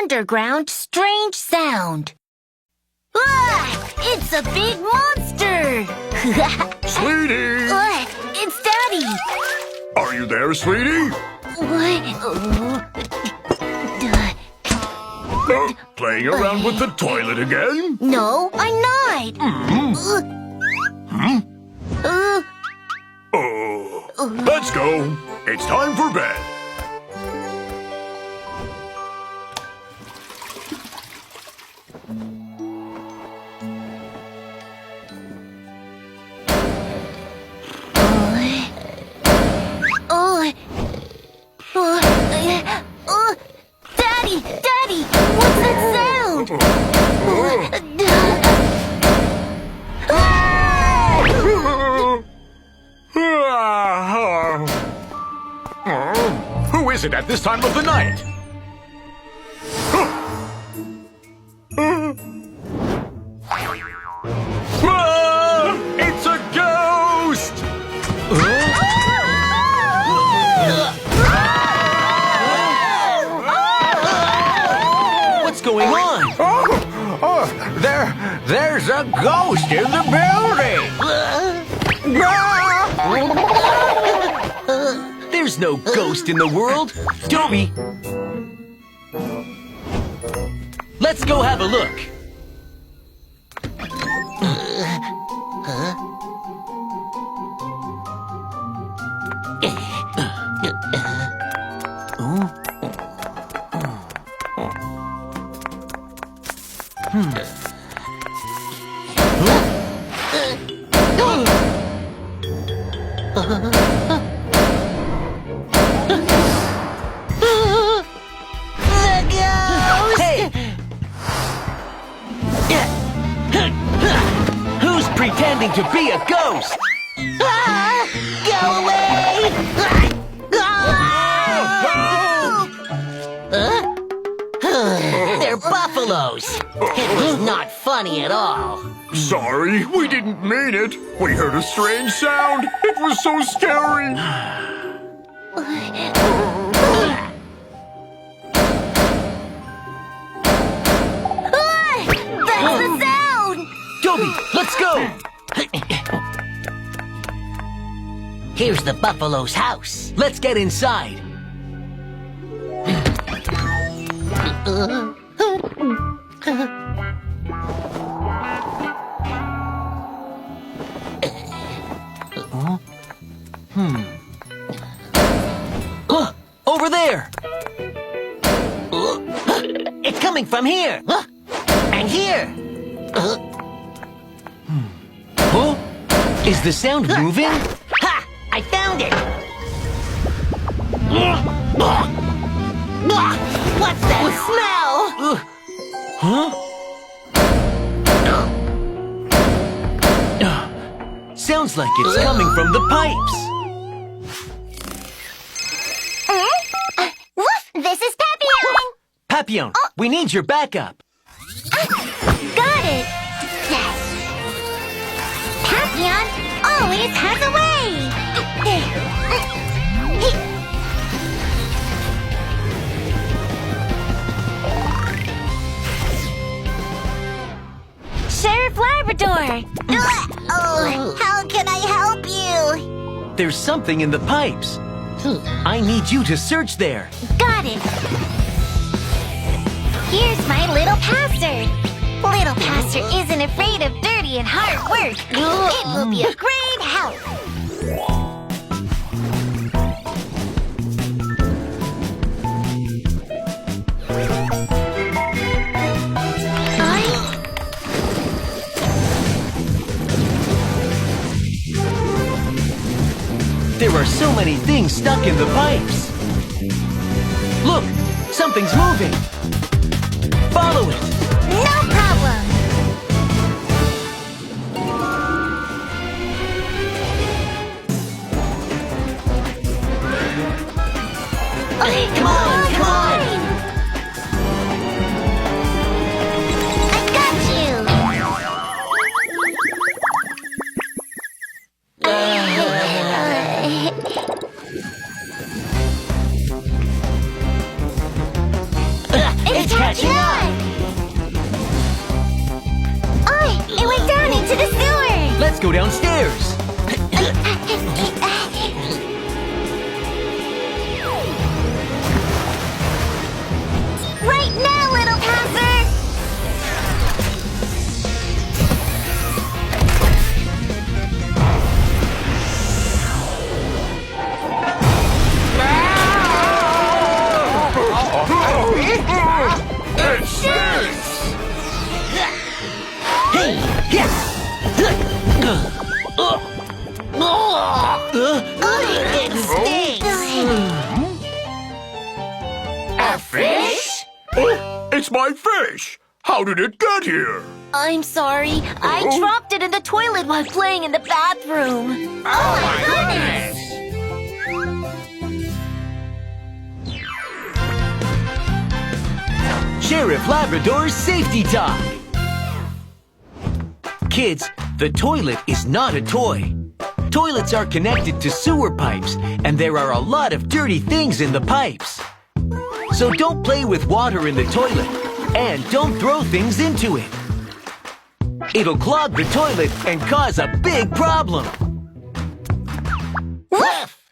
underground strange sound. Ah! It's a big monster! Sweetie! It's Daddy! Are you there, sweetie? What? Playing around with the toilet again? No, I'm not! Let's go. It's time for bed. Daddy! Daddy! What's that sound? Who is it at this time of the night? It's a ghost! What's going on? There's a ghost in the building! There's no ghost in the world. Toby! Let's go have a look. Who's pretending to be a ghost? Go away! They're buffaloes. It was not funny at all. Sorry, we didn't mean it. We heard a strange sound. It was so scary. That's the sound! Toby, let's go. Here's the buffalo's house. Let's get inside. Over there! It's coming from here! And here! Huh? Is the sound moving? Ha! I found it! What's that smell? Huh? Sounds like it's coming from the pipes. Woof! This is Papillon! Papillon, we need your backup. Got it! Yes! Papillon always has a way! Sheriff Labrador! How can I help you? There's something in the pipes. I need you to search there. Got it! Here's my little pastor! Little pastor isn't afraid of dirty and hard work. It will be a great help. There are so many things stuck in the pipes. Look, something's moving. Follow it. No problem. Come on, come on. I got you. It's catching into the sewer! Let's go downstairs. Right now, little passer! It stinks! Hey, yes. It stinks! A fish? Oh, it's my fish! How did it get here? I'm sorry. I dropped it in the toilet while playing in the bathroom. Oh my goodness! Sheriff Labrador's safety talk. Kids, the toilet is not a toy. Toilets are connected to sewer pipes, and there are a lot of dirty things in the pipes. So don't play with water in the toilet, and don't throw things into it. It'll clog the toilet and cause a big problem. Woof!